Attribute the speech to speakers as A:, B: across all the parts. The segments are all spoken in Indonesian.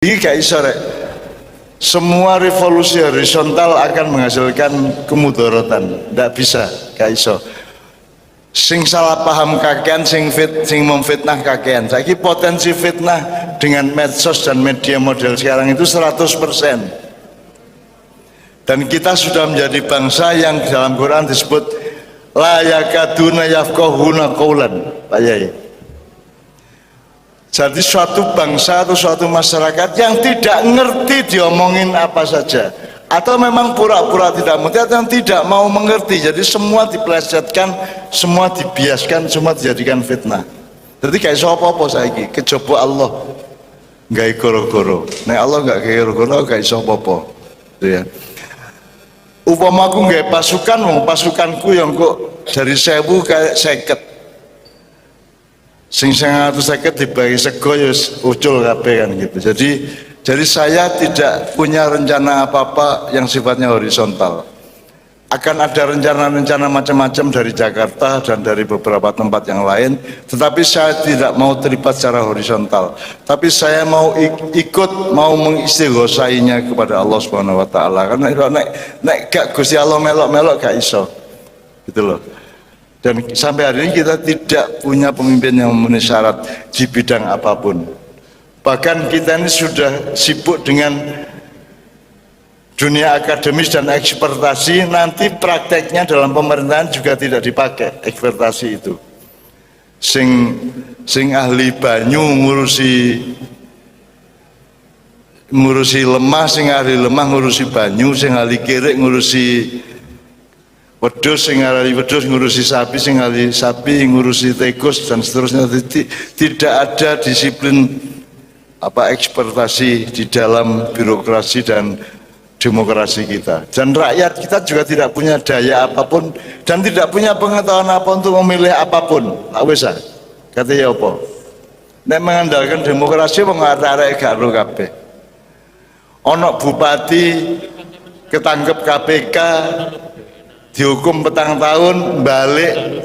A: Ini gak iso rek. Semua revolusi horizontal akan menghasilkan kemudaratan. Ndak bisa, gak iso. Sing salah paham kakean, sing memfitnah kakean. Saiki potensi fitnah dengan medsos dan media model sekarang itu 100%. Dan kita sudah menjadi bangsa yang dalam Quran disebut la yakaduna yafqahuna qaulan, Pak Yai. Jadi suatu bangsa atau suatu masyarakat yang tidak ngerti diomongin apa saja, atau memang pura-pura tidak mengerti atau yang tidak mau mengerti, jadi semua dipelesetkan, semua dibiaskan, semua dijadikan fitnah. Jadi kayak apa-apa saiki kejaba Allah nggak goro-goro, nek Allah nggak goro-goro kayak apa-apa, ya. Upamaku nggak pasukan, pasukanku yang kok dari 1000 kayak 50. Sing 150 dibagi sego ya ucul kabeh kan gitu. Jadi saya tidak punya rencana apa-apa yang sifatnya horizontal. Akan ada rencana-rencana macam-macam dari Jakarta dan dari beberapa tempat yang lain, tetapi saya tidak mau terlibat secara horizontal. Tapi saya mau ikut, mau mengistighosainya kepada Allah Subhanahu wa taala. Karena nek gak Gusti Allah melok-melok gak iso. Gitu loh. Dan sampai hari ini kita tidak punya pemimpin yang memenuhi syarat di bidang apapun. Bahkan kita ini sudah sibuk dengan dunia akademis dan ekspertasi, nanti prakteknya dalam pemerintahan juga tidak dipakai ekspertasi itu. Sing ahli banyu ngurusi lemah, sing ahli lemah ngurusi banyu, sing ahli kirik ngurusi wedhus, sing ahli wedhus ngurusi sapi, sing ahli sapi ngurusi tikus dan seterusnya. Tidak ada disiplin ekspertasi di dalam birokrasi dan demokrasi kita. Dan rakyat kita juga tidak punya daya apapun dan tidak punya pengetahuan apa untuk memilih apapun. Tak bisa. Katanya apa? Nek mengandalkan demokrasi wong arek-arek gak ro kabeh. Ono bupati ketangkep KPK dihukum 4 tahun, balik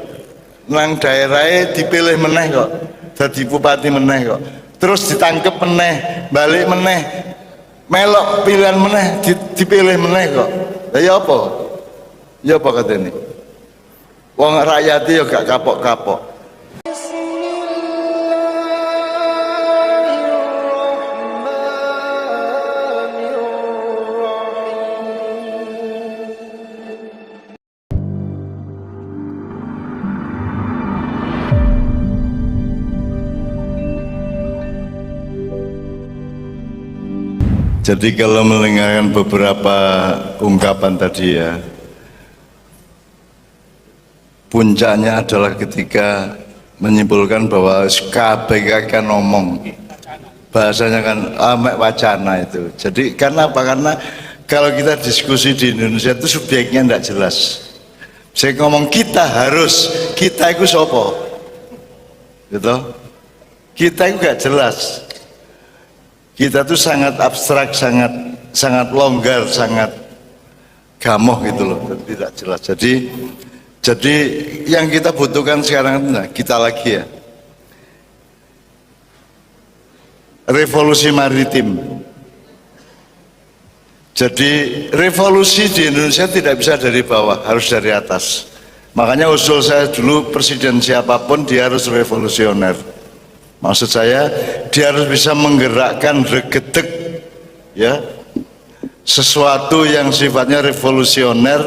A: nang daerahnya dipilih meneh kok, jadi bupati meneh kok, terus ditangkep meneh, balik meneh, melok pilihan meneh, dipilih meneh kok. Ya apa? Ya apa katanya? Wong rakyatnya ya gak kapok-kapok. Jadi kalau mendengarkan beberapa ungkapan tadi ya, puncaknya adalah ketika menyimpulkan bahwa KPK kan ngomong, bahasanya kan amek wacana itu. Jadi karena apa? Karena kalau kita diskusi di Indonesia itu subjeknya tidak jelas. Saya ngomong kita itu sopo, gitu. Kita itu gak jelas. Kita tuh sangat abstrak, sangat longgar, sangat gamoh gitu loh, tidak jelas. Jadi yang kita butuhkan sekarang itu, nah, kita lagi ya, revolusi maritim. Jadi revolusi di Indonesia tidak bisa dari bawah, harus dari atas. Makanya usul saya dulu, presiden siapapun dia harus revolusioner. Maksud saya dia harus bisa menggerakkan regedek ya, sesuatu yang sifatnya revolusioner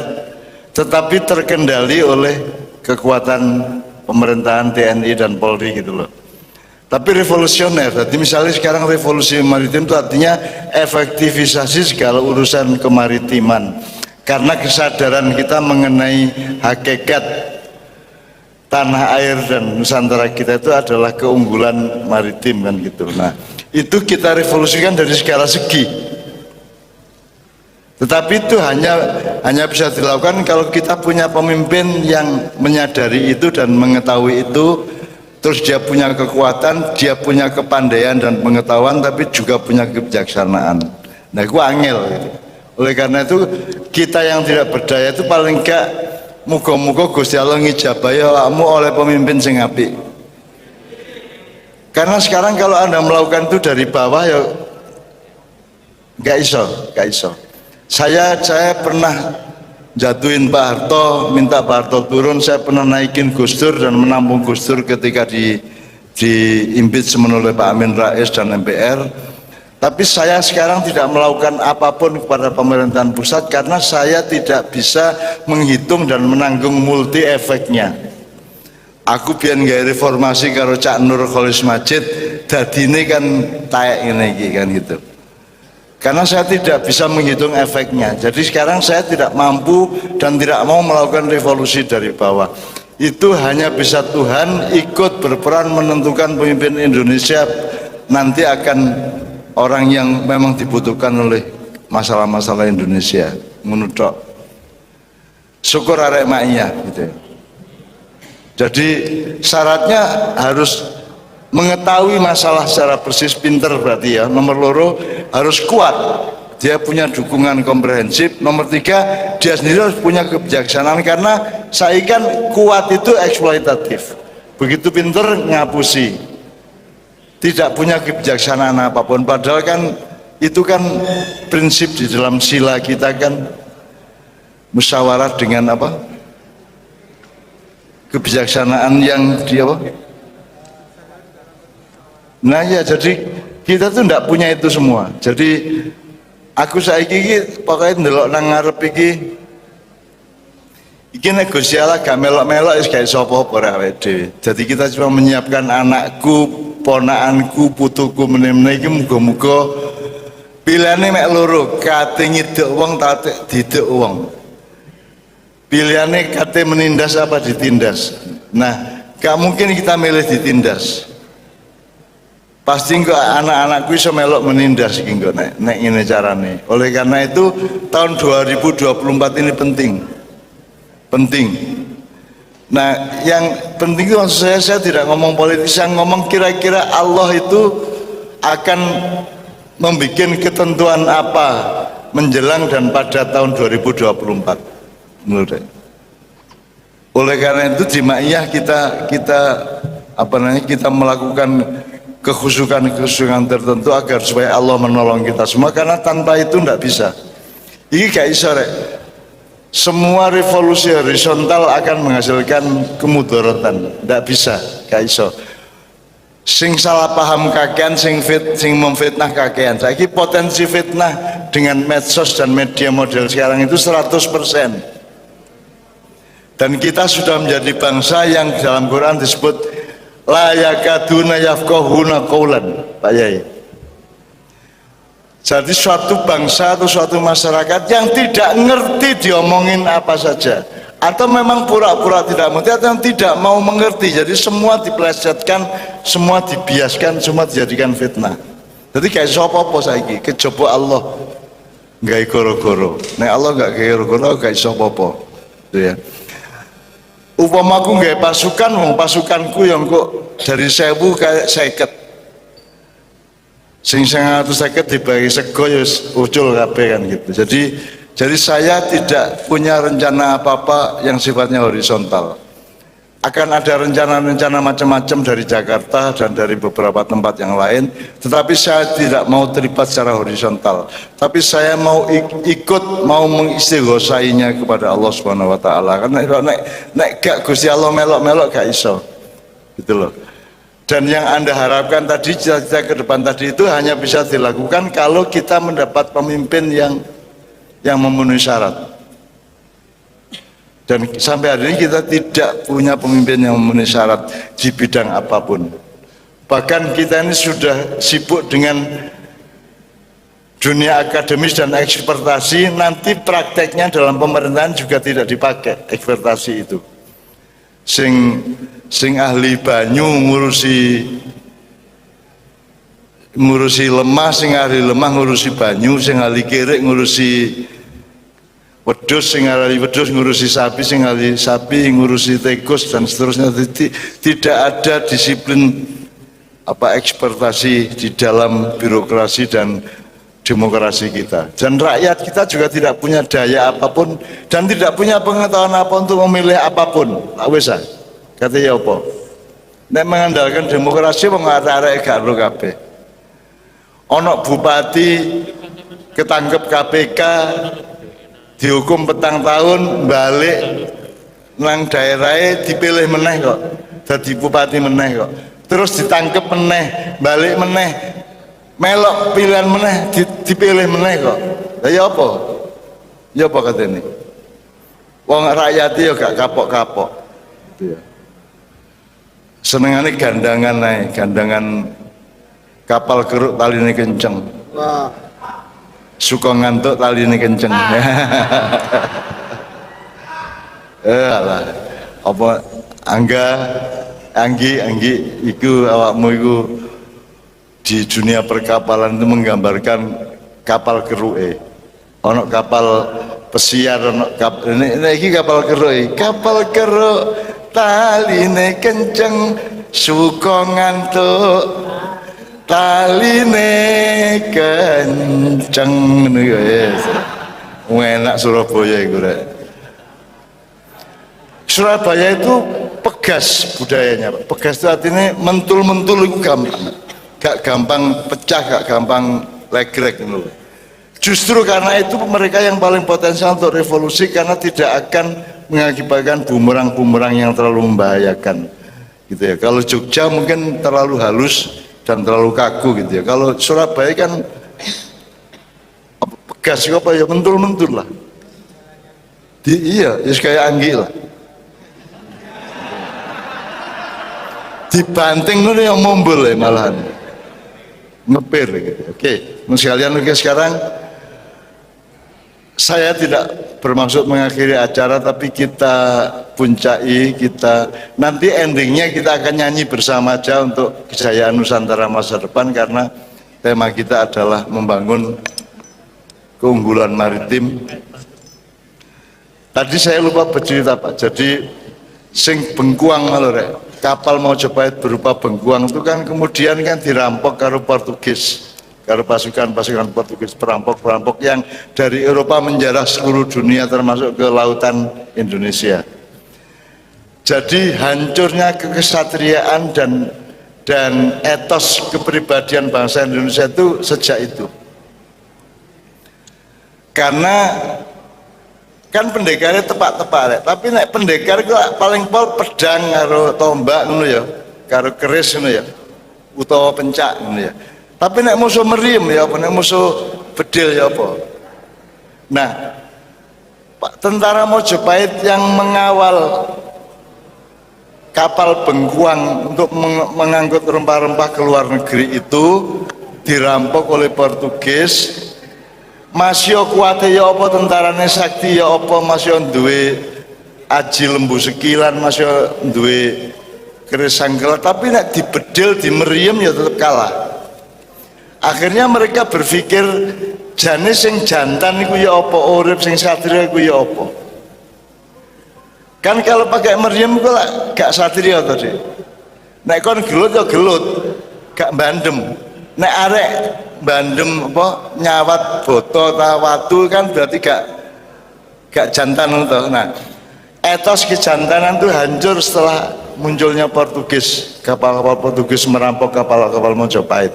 A: tetapi terkendali oleh kekuatan pemerintahan TNI dan Polri gitu loh. Tapi revolusioner, jadi misalnya sekarang revolusi maritim itu artinya efektivisasi segala urusan kemaritiman, karena kesadaran kita mengenai hakikat tanah air dan Nusantara kita itu adalah keunggulan maritim kan gitu. Nah itu kita revolusikan dari segala segi, tetapi itu hanya bisa dilakukan kalau kita punya pemimpin yang menyadari itu dan mengetahui itu, terus dia punya kekuatan, dia punya kepandaian dan pengetahuan, tapi juga punya kebijaksanaan. Nah itu angel gitu. Oleh karena itu kita yang tidak berdaya itu paling enggak muga-muga Gusti Allah ngijabahi awakmu oleh pemimpin sing apik. Karena sekarang kalau Anda melakukan itu dari bawah ya nggak iso, nggak iso. Saya pernah jatuhin Pak Harto, minta Pak Harto turun, saya pernah naikin Gus Dur dan menampung Gus Dur ketika di impeachment oleh Pak Amin Rais dan MPR. Tapi saya sekarang tidak melakukan apapun kepada pemerintahan pusat karena saya tidak bisa menghitung dan menanggung multi efeknya. Aku biar nggak reformasi karo Cak Nur Kholis Majid, dadine kan taek ini kan gitu. Karena saya tidak bisa menghitung efeknya. Jadi sekarang saya tidak mampu dan tidak mau melakukan revolusi dari bawah. Itu hanya bisa Tuhan ikut berperan menentukan pemimpin Indonesia nanti akan orang yang memang dibutuhkan oleh masalah-masalah Indonesia. Menurut syukur arek maknya gitu. Jadi syaratnya harus mengetahui masalah secara persis, pinter berarti ya. Nomor loro harus kuat, dia punya dukungan komprehensif. Nomor tiga, dia sendiri harus punya kebijaksanaan karena saya kan kuat itu eksploitatif, begitu pinter ngapusi, tidak punya kebijaksanaan apapun. Padahal kan itu kan prinsip di dalam sila kita kan musyawarah dengan apa? Kebijaksanaan yang dia apa? Nah ya, jadi kita tuh tidak punya itu semua. Jadi aku saiki iki pokoke ndelok nang ngarep iki nek Gusti Allah gak melok-melok wis gak iso apa-apa awake dhewe. Jadi kita cuma menyiapkan anakku, ponakanku, putuku meneh-meneh iki muga-muga pilihane mek loro, kate ngiduk wong ta diduk wong. Pilihannya kate menindas apa ditindas. Nah, gak mungkin kita milih ditindas. Pasti kok anak-anakku iso melok menindas iki kok nek ngene carane. Oleh karena itu tahun 2024 ini penting. Nah, yang penting itu maksud saya tidak ngomong politis, saya ngomong kira-kira Allah itu akan membuat ketentuan apa menjelang dan pada tahun 2024. Menurut saya. Oleh karena itu di Ma'iyah kita melakukan kekhusukan tertentu agar supaya Allah menolong kita semua, karena tanpa itu tidak bisa. Ini gak iso rek. Semua revolusi horizontal akan menghasilkan kemudaratan, tidak bisa, gak iso. Sing salah paham kakean, sing memfitnah kakean. Saiki potensi fitnah dengan medsos dan media model sekarang itu 100%. Dan kita sudah menjadi bangsa yang dalam Quran disebut la yakaduna yafqahuna qaulan, Pak Yai. Jadi suatu bangsa atau suatu masyarakat yang tidak ngerti diomongin apa saja, atau memang pura-pura tidak mengerti atau yang tidak mau mengerti. Jadi semua dipelesetkan, semua dibiaskan, semua dijadikan fitnah. Jadi kayak apa-apa saiki kejaba Allah nggak goro-goro. Nek Allah nggak goro-goro gak iso apa-apa. Gitu ya. Upamaku nggak pasukanku yang kok dari 1000 kayak 50. Sing 150 dibagi sego ya ucul kabeh kan gitu. Jadi saya tidak punya rencana apa-apa yang sifatnya horizontal. Akan ada rencana-rencana macam-macam dari Jakarta dan dari beberapa tempat yang lain, tetapi saya tidak mau terlibat secara horizontal. Tapi saya mau ikut, mau mengistighosainya kepada Allah Subhanahu wa taala. Karena nek gak Gusti Allah melok-melok gak iso. Gitu loh. Dan yang Anda harapkan tadi, cita-cita ke depan tadi itu hanya bisa dilakukan kalau kita mendapat pemimpin yang memenuhi syarat. Dan sampai hari ini kita tidak punya pemimpin yang memenuhi syarat di bidang apapun. Bahkan kita ini sudah sibuk dengan dunia akademis dan ekspektasi, nanti prakteknya dalam pemerintahan juga tidak dipakai ekspektasi itu. Sing ahli banyu ngurusi lemah, sing ahli lemah ngurusi banyu, sing ahli kirik ngurusi wedhus, sing ahli wedhus ngurusi sapi, sing ahli sapi ngurusi tikus dan seterusnya. Tidak ada disiplin ekspektasi di dalam birokrasi dan demokrasi kita. Dan rakyat kita juga tidak punya daya apapun dan tidak punya pengetahuan apa untuk memilih apapun. Wis katanya apa? Nek mengandalkan demokrasi wong arek-arek gak ro kabeh. Ana bupati ketangkep KPK, dihukum 4 tahun, balik nang daerahnya dipilih meneh kok, jadi bupati meneh kok, terus ditangkep meneh, balik meneh, melok pilihan meneh, dipilih meneh kok. Ya apa? Ya apa katanya? Wong rakyat ya gak kapok-kapok. Senengane gandangan naik, gandangan kapal keruk taline kenceng. Wah. Suka ngantuk taline kenceng. Alah, apa Anggi iku awakmu iku di dunia perkapalan itu menggambarkan kapal keruke. Ono kapal pesiar, ono ini kapal keruk. Kapal keruk taline kenceng, suka ngantuk taline kenceng ngono ya. Enak Surabaya iku rek. Surabaya itu pegas budayanya, Pak. Pegas itu artinya mentul-mentul itu gampang, gak gampang pecah, gak gampang legrek gitu. Justru karena itu mereka yang paling potensial untuk revolusi, karena tidak akan mengakibatkan bumerang-bumerang yang terlalu membahayakan gitu ya. Kalau Jogja mungkin terlalu halus dan terlalu kaku gitu ya. Kalau Surabaya kan pegas apa ya, mentul-mentul lah. Iya, ya kayak Anggi lah. Dibanting itu yang mumbul ya malahan ngepir gitu. Oke, sekalian sekarang saya tidak bermaksud mengakhiri acara, tapi kita puncai, kita nanti endingnya kita akan nyanyi bersama aja untuk kejayaan Nusantara masa depan, karena tema kita adalah membangun keunggulan maritim. Tadi saya lupa bercerita Pak, jadi sing bengkuang lho rek, kapal Majapahit berupa bengkuang itu kan kemudian kan dirampok karo Portugis, karo pasukan Portugis, perampok-perampok yang dari Eropa menjarah seluruh dunia termasuk ke lautan Indonesia. Jadi hancurnya kekesatriaan dan etos kepribadian bangsa Indonesia itu sejak itu. Karena kan pendekarnya tepat-tepat, tapi nek pendekar itu paling pol pedang karo tombak ngono ya, karo keris ngono ya, utawa pencak ngono ya. Tapi nek musuh meriam ya apa, nek musuh bedil ya apa. Nah, Pak tentara Majapahit yang mengawal kapal bengkuang untuk mengangkut rempah-rempah ke luar negeri itu dirampok oleh Portugis. Masih kuate ya apa, tentarane sakti ya apa, masih duwe aji lembu sekilan, masih duwe keris sanggala, tapi nek dibedil di meriam ya tetap kalah. Akhirnya mereka berpikir jane sing jantan iku ya apa, urip sing satria iku ya apa. Kan kalau pakai meriam iku gak satria to, Dik. Nek kon gelut ya gelut, gak bandem. Nek arek bandem apa nyawat boto ta watu kan berarti gak jantan itu. Nah, etos kejantanan itu hancur setelah munculnya Portugis, kapal-kapal Portugis merampok kapal-kapal Majapahit.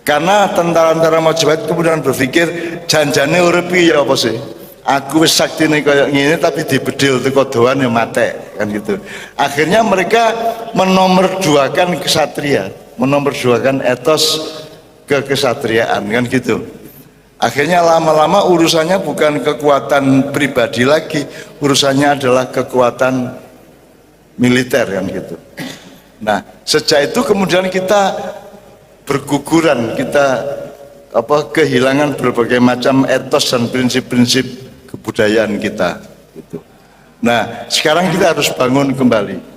A: Karena tentara-tentara Majapahit kemudian berpikir janjane urip ya apa sih? Aku wis saktine kayak gini tapi dibedil teko doan ya mate kan gitu. Akhirnya mereka menomorduakan kesatria, menomorduakan etos kekesatriaan kan gitu. Akhirnya lama-lama urusannya bukan kekuatan pribadi lagi, urusannya adalah kekuatan militer kan gitu. Nah, sejak itu kemudian kita berguguran, kita kehilangan berbagai macam etos dan prinsip-prinsip kebudayaan kita gitu. Nah, sekarang kita harus bangun kembali.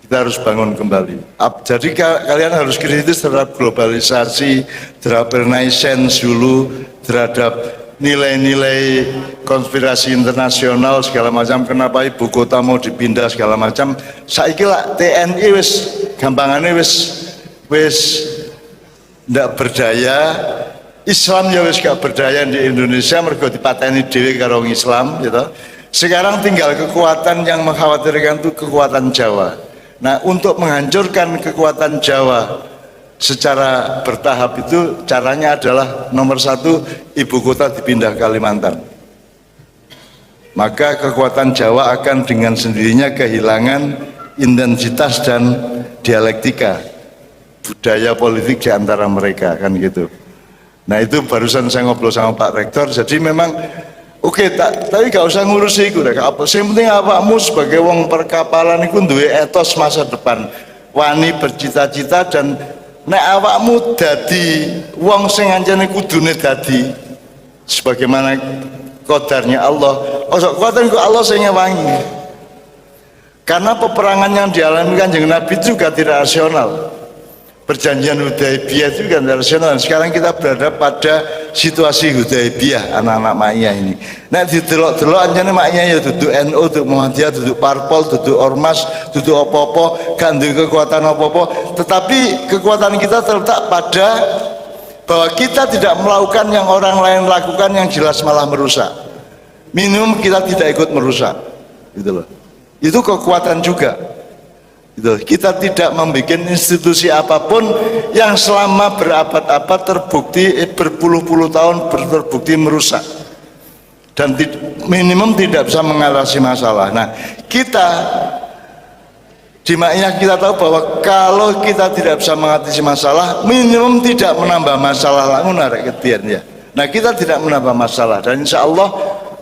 A: Kita harus bangun kembali. Jadi kalian harus kritis terhadap globalisasi, terhadap renaissance dulu, terhadap nilai-nilai konspirasi internasional segala macam. Kenapa ibu kota mau dipindah segala macam? Saiki lah TNI wis gampangannya wis ndak berdaya. Islam ya wis gak berdaya di Indonesia, mergo dipateni dhewe karo wong Islam gitu. Sekarang tinggal kekuatan yang mengkhawatirkan itu kekuatan Jawa. Nah, untuk menghancurkan kekuatan Jawa secara bertahap itu caranya adalah nomor satu, ibu kota dipindah ke Kalimantan. Maka kekuatan Jawa akan dengan sendirinya kehilangan intensitas dan dialektika budaya politik di antara mereka, kan gitu. Nah itu barusan saya ngobrol sama Pak Rektor, jadi memang oke, tapi gak usah ngurus itu. Yang penting awakmu sebagai wong perkapalan itu duwe etos masa depan, wani bercita-cita, dan nek awakmu dadi wong sing anjane kudune dadi sebagaimana qadarnya Allah. Ojo kuatan kok Allah sing ngewangi. Karena peperangan yang dialami Kanjeng Nabi juga tidak rasional. Perjanjian Hudaibiyah itu kan tidak rasional. Sekarang kita berada pada situasi Hudaibiyah, anak-anak Ma'iyah ini. Nah didelok-delok anjane Ma'iyah ya duduk NU, duduk Muhammadiyah, duduk Parpol, duduk Ormas, duduk apa-apa, gak duwe kekuatan apa-apa. Tetapi kekuatan kita terletak pada bahwa kita tidak melakukan yang orang lain lakukan yang jelas malah merusak. Minimum kita tidak ikut merusak, gitu loh. Itu kekuatan juga. Gitu. Kita tidak membuat institusi apapun yang selama berabad-abad terbukti berpuluh-puluh tahun terbukti merusak dan minimum tidak bisa mengatasi masalah. Nah, kita di Ma'iyah kita tahu bahwa kalau kita tidak bisa mengatasi masalah, minimum tidak menambah masalah langsung narik ketian ya. Nah, kita tidak menambah masalah, dan insya Allah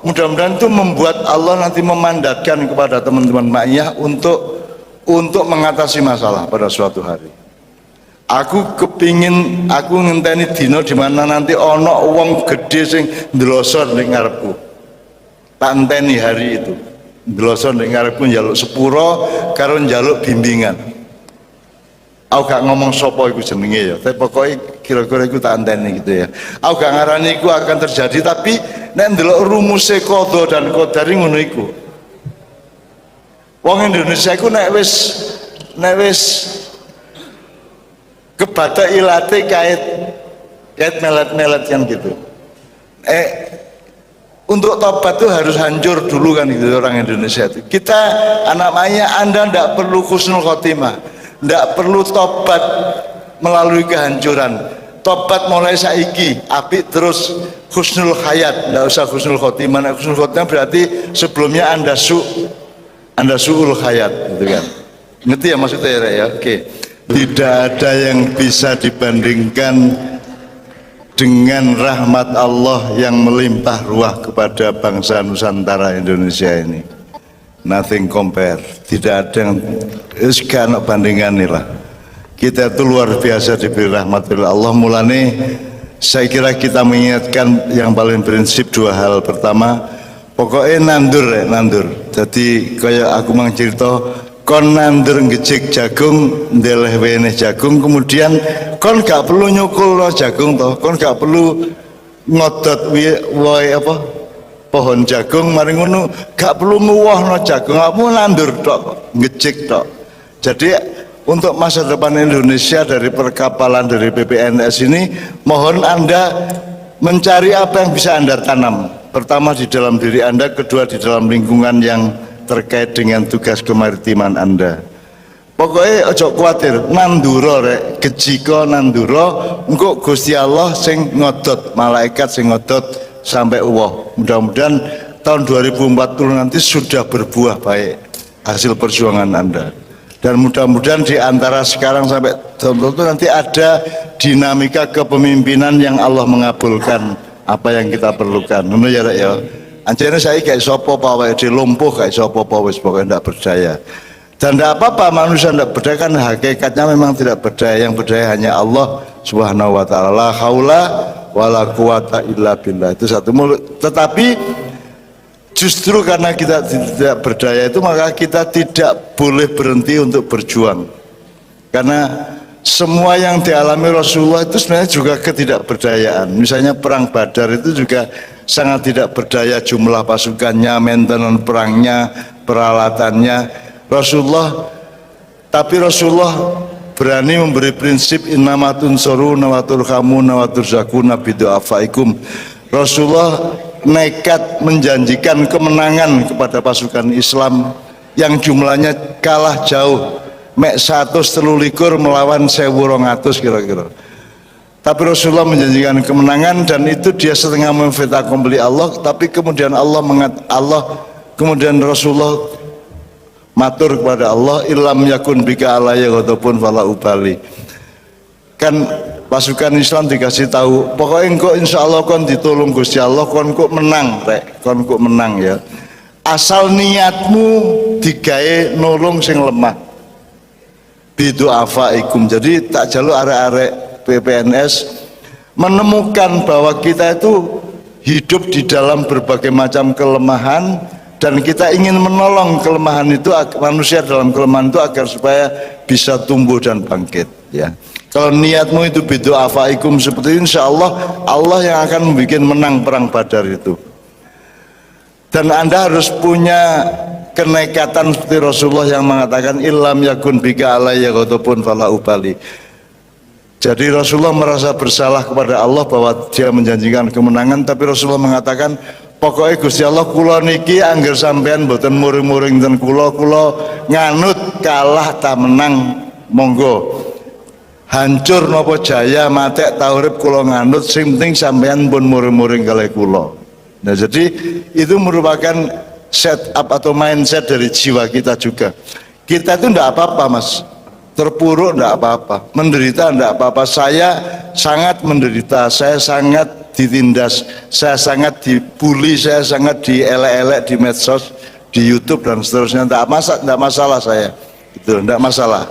A: mudah-mudahan itu membuat Allah nanti memandatkan kepada teman-teman Ma'iyah untuk mengatasi masalah pada suatu hari. Aku kepingin, aku ngenteni dino dimana nanti ono wong gede sing ndelosor ning ngarepku. Tak enteni hari itu. Ndelosor ning ngarepku njaluk sepuro karo njaluk bimbingan. Aku gak ngomong sapa iku jenenge ya, tapi pokoknya kira-kira iku tak enteni gitu ya. Aku gak ngarani iku akan terjadi, tapi nek ndelok rumuse qada dan qadar ngono iku. Wong Indonesia iku nek wis kebatak ilate kait melet-melet kan gitu. Untuk tobat itu harus hancur dulu kan gitu orang Indonesia itu. Kita anak Ma'iyah, Anda ndak perlu husnul khotimah, ndak perlu tobat melalui kehancuran. Tobat mulai saiki, apik terus husnul hayat, ndak usah husnul khotimah. Nah, husnul khotimah berarti sebelumnya Anda su'ul hayat gitu kan. Ngerti ya maksudnya ya? Oke. Tidak ada yang bisa dibandingkan dengan rahmat Allah yang melimpah ruah kepada bangsa Nusantara Indonesia ini. Nothing compare. Tidak ada yang sekarang bandingan nih lah. Kita itu luar biasa diberi rahmat oleh Allah. Mulane saya kira kita mengingatkan yang paling prinsip dua hal. Pertama, pokoknya nandur. Jadi kayak aku mang cerita, kon nandur ngejek jagung, ndeleh wene jagung, kemudian kon gak perlu nyukul no jagung toh, kon gak perlu ngodot woy apa pohon jagung, mari ngono gak perlu nguwoh no jagung, kamu nandur tok, ngejek tok. Jadi untuk masa depan Indonesia dari perkapalan dari PPNS ini, mohon Anda mencari apa yang bisa Anda tanam. Pertama di dalam diri Anda, kedua di dalam lingkungan yang terkait dengan tugas kemaritiman Anda. Pokoknya ojo khawatir, nanduro rek, kejiko nanduro, engko Gusti Allah sing ngodot, malaikat sing ngodot sampai Allah. Mudah-mudahan tahun 2040 nanti sudah berbuah baik hasil perjuangan Anda. Dan mudah-mudahan di antara sekarang sampai tahun itu nanti ada dinamika kepemimpinan yang Allah mengabulkan apa yang kita perlukan. Ngono ya rek ya. Anjene saya kayak sopo pawai di lumpuh kayak sopo pawai pokoknya tidak berdaya. Dan tidak apa-apa manusia tidak berdaya, kan hakikatnya memang tidak berdaya. Yang berdaya hanya Allah Subhanahu wa taala. La haula wala quwata illa billah. Itu satu mulut. Tetapi justru karena kita tidak berdaya itu, maka kita tidak boleh berhenti untuk berjuang. Karena semua yang dialami Rasulullah itu sebenarnya juga ketidakberdayaan. Misalnya perang Badar itu juga sangat tidak berdaya, jumlah pasukannya, maintenance perangnya, peralatannya. Tapi Rasulullah berani memberi prinsip innamatun soruna wa turhamuna wa turzakuna bidu'afaikum. Rasulullah nekat menjanjikan kemenangan kepada pasukan Islam yang jumlahnya kalah jauh mek 123 melawan 1200 kira-kira. Tapi Rasulullah menjanjikan kemenangan dan itu dia setengah memfitah kompli Allah, tapi kemudian kemudian Rasulullah matur kepada Allah, ilam yakun bika alaya ghadabun fala ubali. Kan pasukan Islam dikasih tahu, pokoknya engkau insya Allah kon ditolong Gusti Allah, kon kok menang rek, kon kok menang ya. Asal niatmu digawe nolong sing lemah. Bidu afaikum. Jadi tak jaluk arek-arek PPNS menemukan bahwa kita itu hidup di dalam berbagai macam kelemahan dan kita ingin menolong kelemahan itu, manusia dalam kelemahan itu agar supaya bisa tumbuh dan bangkit ya. Kalau niatmu itu bidu afaikum seperti itu, insya Allah Allah yang akan membuat menang perang Badar itu. Dan Anda harus punya kenekatan seperti Rasulullah yang mengatakan illam yakun bika alayya ghadabun fala ubali. Jadi Rasulullah merasa bersalah kepada Allah bahwa dia menjanjikan kemenangan, tapi Rasulullah mengatakan pokoknya Gusti Allah kula niki angger sampean mboten muring-muring ten kula nganut kalah ta menang monggo. Hancur napa jaya matek ta urip kula nganut, sing penting sampean pun muring-muring kalih kula. Nah, jadi itu merupakan setup atau mindset dari jiwa kita juga. Kita itu enggak apa-apa, Mas. Terpuruk enggak apa-apa, menderita enggak apa-apa. Saya sangat menderita, saya sangat ditindas, saya sangat dibully, saya sangat dielek-elek di medsos, di YouTube dan seterusnya. Enggak masalah saya. Itu enggak masalah.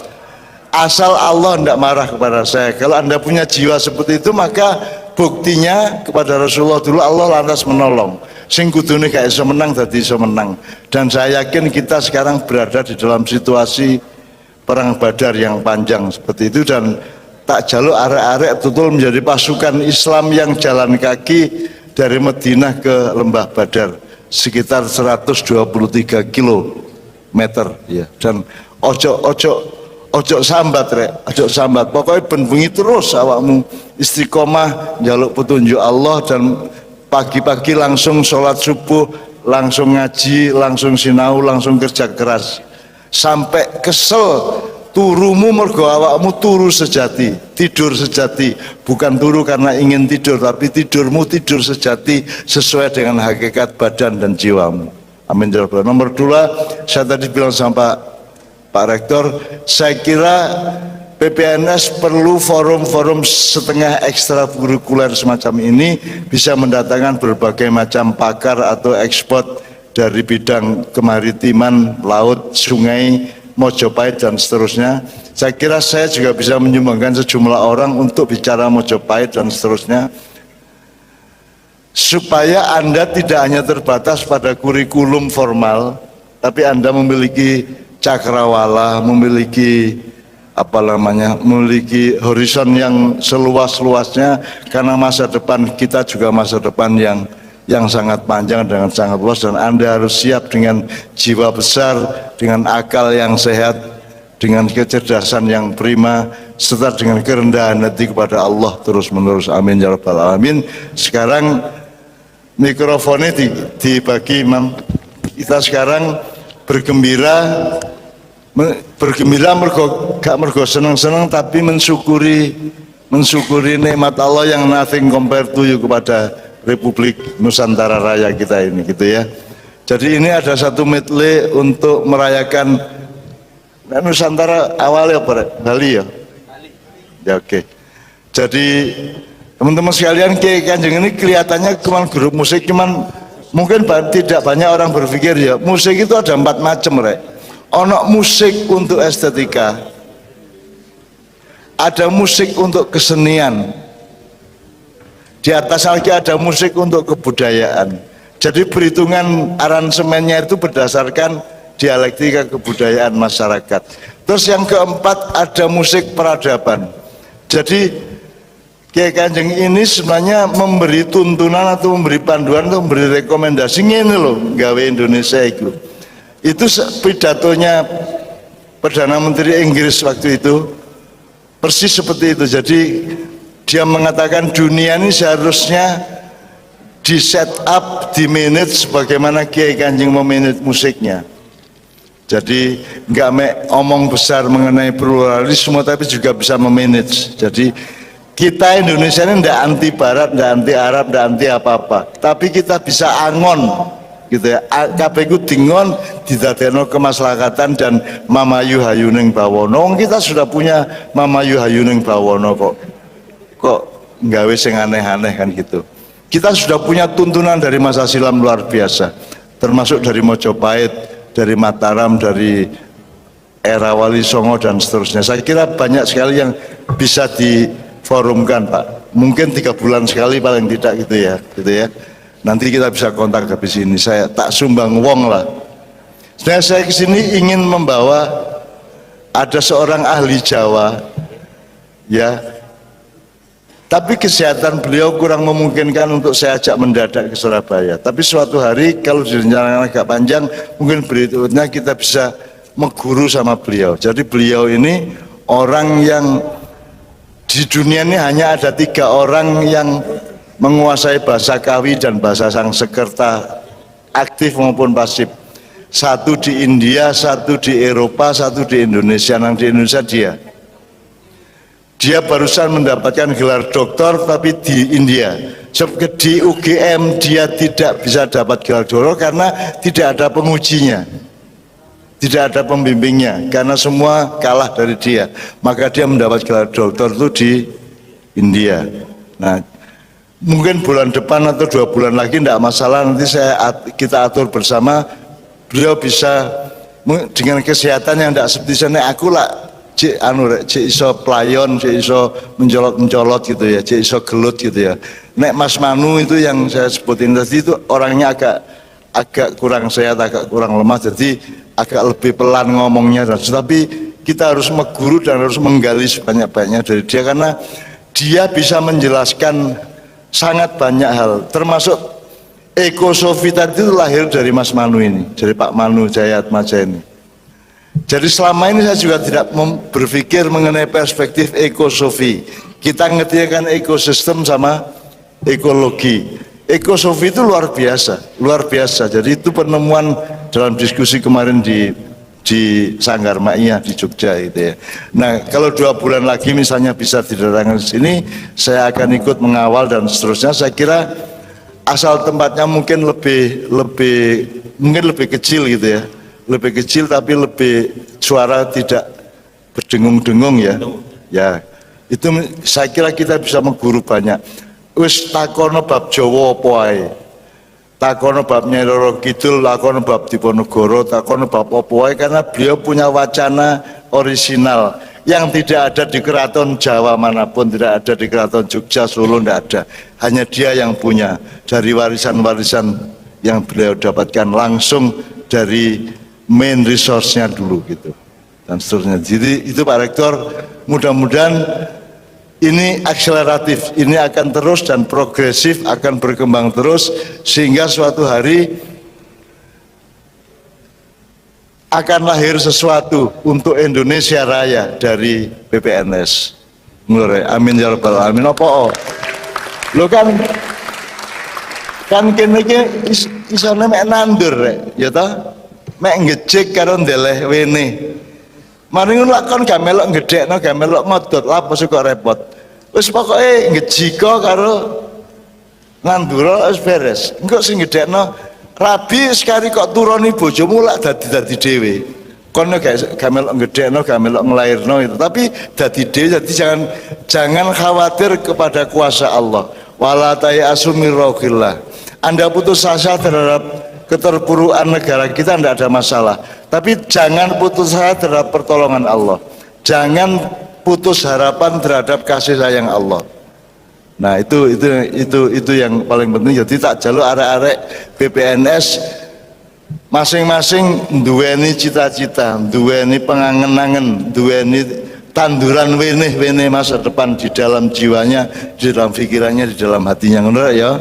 A: Asal Allah enggak marah kepada saya. Kalau Anda punya jiwa seperti itu, maka buktinya kepada Rasulullah dulu Allah lantas menolong. Sing kudune gak iso menang dadi iso menang. Dan saya yakin kita sekarang berada di dalam situasi perang Badar yang panjang seperti itu, dan tak jaluk arek-arek betul menjadi pasukan Islam yang jalan kaki dari Madinah ke Lembah Badar sekitar 123 kilometer ya. Dan ojo sambat rek, ojo sambat, pokoknya benbengi terus awakmu istiqomah jaluk petunjuk Allah, dan pagi-pagi langsung sholat subuh, langsung ngaji, langsung sinau, langsung kerja keras sampai kesel. Turumu mergo awakmu turu sejati, tidur sejati, bukan turu karena ingin tidur, tapi tidurmu tidur sejati sesuai dengan hakikat badan dan jiwamu. Amin ya rabbal alamin. Nomor 2, saya tadi bilang sama Pak Rektor, saya kira PPNS perlu forum-forum setengah ekstrakurikuler semacam ini, bisa mendatangkan berbagai macam pakar atau ekspert dari bidang kemaritiman, laut, sungai, Mojopahit dan seterusnya. Saya kira saya juga bisa menyumbangkan sejumlah orang untuk bicara Mojopahit dan seterusnya, supaya Anda tidak hanya terbatas pada kurikulum formal, tapi Anda memiliki cakrawala, memiliki memiliki horizon yang seluas-luasnya, karena masa depan kita juga masa depan yang sangat panjang dan sangat luas, dan Anda harus siap dengan jiwa besar, dengan akal yang sehat, dengan kecerdasan yang prima, serta dengan kerendahan hati kepada Allah terus menerus. Amin ya rabbal alamin. Sekarang mikrofonnya dibagi Imam. Kita sekarang bergembira gak mergo senang-senang, tapi mensyukuri nikmat Allah yang nothing compared to you kepada Republik Nusantara Raya kita ini, gitu ya. Jadi ini ada satu medley untuk merayakan Nusantara awalnya apa? Bali ya? Ya oke. Jadi teman-teman sekalian, Kiai Kanjeng ini kelihatannya cuma grup musik, cuman mungkin tidak banyak orang berpikir ya, musik itu ada 4 macam rek. Ono musik untuk estetika, ada musik untuk kesenian, di atas lagi ada musik untuk kebudayaan. Jadi perhitungan aransemennya itu berdasarkan dialektika kebudayaan masyarakat. Terus yang keempat ada musik peradaban. Jadi Kiai Kanjeng ini sebenarnya memberi tuntunan atau memberi panduan atau memberi rekomendasi ini loh, gawe Indonesia itu. Itu pidatonya Perdana Menteri Inggris waktu itu persis seperti itu. Jadi dia mengatakan dunia ini seharusnya di set up, di manage sebagaimana Kiai Kanjeng memanage musiknya. Jadi nggak omong besar mengenai pluralisme, tapi juga bisa memanage. Jadi kita Indonesia ini ndak anti Barat, ndak anti Arab, ndak anti apa-apa, tapi kita bisa angon gitu ya. KPku dingon didadekno kemaslahatan dan mamayu hayuning bawono. Kita sudah punya mamayu hayuning bawono kok nggawe sing aneh-aneh kan gitu. Kita sudah punya tuntunan dari masa silam luar biasa, termasuk dari Mojopahit, dari Mataram, dari era Wali Songo dan seterusnya. Saya kira banyak sekali yang bisa diforumkan, Pak. Mungkin 3 bulan sekali paling tidak gitu ya. Nanti kita bisa kontak habis ini. Saya tak sumbang wong lah. Sebenarnya saya kesini ingin membawa ada seorang ahli Jawa, ya. Tapi kesehatan beliau kurang memungkinkan untuk saya ajak mendadak ke Surabaya. Tapi suatu hari kalau direncanakan agak panjang, mungkin berikutnya kita bisa mengguru sama beliau. Jadi beliau ini orang yang di dunia ini hanya ada 3 orang yang menguasai bahasa Kawi dan bahasa Sangsekerta aktif maupun pasif. 1 di India, 1 di Eropa, 1 di Indonesia. Nah, di Indonesia dia barusan mendapatkan gelar doktor, tapi di India. Di UGM dia tidak bisa dapat gelar doktor karena tidak ada pengujinya, tidak ada pembimbingnya, karena semua kalah dari dia. Maka dia mendapat gelar doktor itu di India. Nah, mungkin bulan depan atau 2 bulan lagi tidak masalah, nanti kita atur bersama. Beliau bisa dengan kesehatan yang tidak seperti sana. Aku lah cik iso playon, cik iso mencolot gitu ya, cik iso gelut gitu ya. Nek Mas Manu itu yang saya sebutin tadi itu orangnya agak kurang sehat, agak kurang lemah, jadi agak lebih pelan ngomongnya. Tapi kita harus mengguru dan harus menggali sebanyak-banyaknya dari dia, karena dia bisa menjelaskan sangat banyak hal, termasuk ekosofi tadi itu lahir dari Mas Manu ini, dari Pak Manu Jayatmaja ini. Jadi selama ini saya juga tidak berpikir mengenai perspektif ekosofi. Kita ngertikan ekosistem sama ekologi. Ekosofi itu luar biasa. Jadi itu penemuan dalam diskusi kemarin di Sanggar Maiyah di Jogja itu ya. Nah, kalau 2 bulan lagi misalnya bisa didatangkan di sini, saya akan ikut mengawal dan seterusnya. Saya kira asal tempatnya mungkin lebih kecil gitu ya. Lebih kecil tapi lebih suara tidak berdengung-dengung ya. Ya, itu saya kira kita bisa mengguru banyak. Wis takono bab Jawa apa ae. Takono bab Nyai Roro Kidul, takono bab Diponegoro, takono bab apa ae, karena beliau punya wacana orisinal yang tidak ada di keraton Jawa manapun, tidak ada di keraton Jogja, Solo, tidak ada. Hanya dia yang punya dari warisan-warisan yang beliau dapatkan langsung dari main resource-nya dulu gitu dan seterusnya. Jadi itu Pak Rektor, mudah-mudahan ini akseleratif, ini akan terus dan progresif, akan berkembang terus sehingga suatu hari akan lahir sesuatu untuk Indonesia Raya dari PPNS. Amin ya rabbal alamin. Apa lo kan kene iki isone mek nandur rek, ya ta? Mek ngejek karo ndeleh wene. Mari ngono lak kon gak melok gedhekno, gak melok ngodot, lha apa kok repot. Wis pokoke ngejika karo nandura wis beres. Engko sing gedhekno rabi sekali kok turuni bojomu lak dadi dhewe. Kon gak melok gedhekno, gak melok nglairno itu, tapi dadi dhewe. Jadi jangan khawatir kepada kuasa Allah. Wala tayasu mir rauhillah. Anda putus asa terhadap keterpurukan negara kita tidak ada masalah, tapi jangan putus asa terhadap pertolongan Allah, jangan putus harapan terhadap kasih sayang Allah. Nah itu yang paling penting. Jadi tak jaluk arek-arek PPNS masing-masing duweni cita-cita, duweni pengangen-angen, duweni tanduran wenih-wenih masa depan di dalam jiwanya, di dalam pikirannya, di dalam hatinya, ngono ya.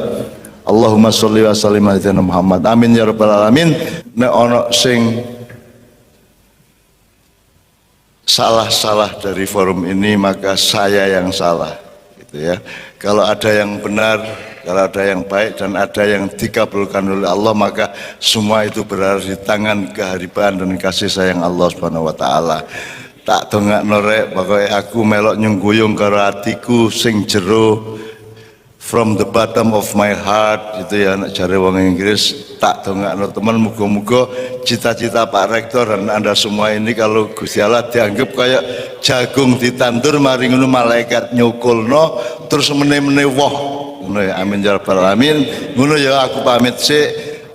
A: Allahumma sholli wa sallim ala Muhammad. Amin ya rabbal alamin. Nek ana sing salah-salah dari forum ini, maka saya yang salah gitu ya. Kalau ada yang benar, Kalau ada yang baik dan ada yang dikabulkan oleh Allah, maka semua itu berada di tangan keharibaan dan kasih sayang Allah Subhanahu wa taala. Tak dongak norek pokoknya aku melok nyungguyung karo atiku sing jero from the bottom of my heart, itu ya anak jare wong Inggris. Tak dongakno teman, muga-muga cita-cita Pak Rektor dan Anda semua ini kalau Gusti Allah dianggap kayak jagung ditandur mari ngono malaikat nyukulno terus meneh-meneh woh. Ngono ya, amin ya rabbal alamin. Ngono ya, aku pamit sih.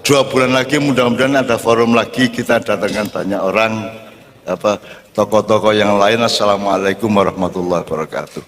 A: 2 bulan lagi mudah-mudahan ada forum lagi, kita datangkan banyak orang, tokoh-tokoh yang lain. Assalamualaikum warahmatullahi wabarakatuh.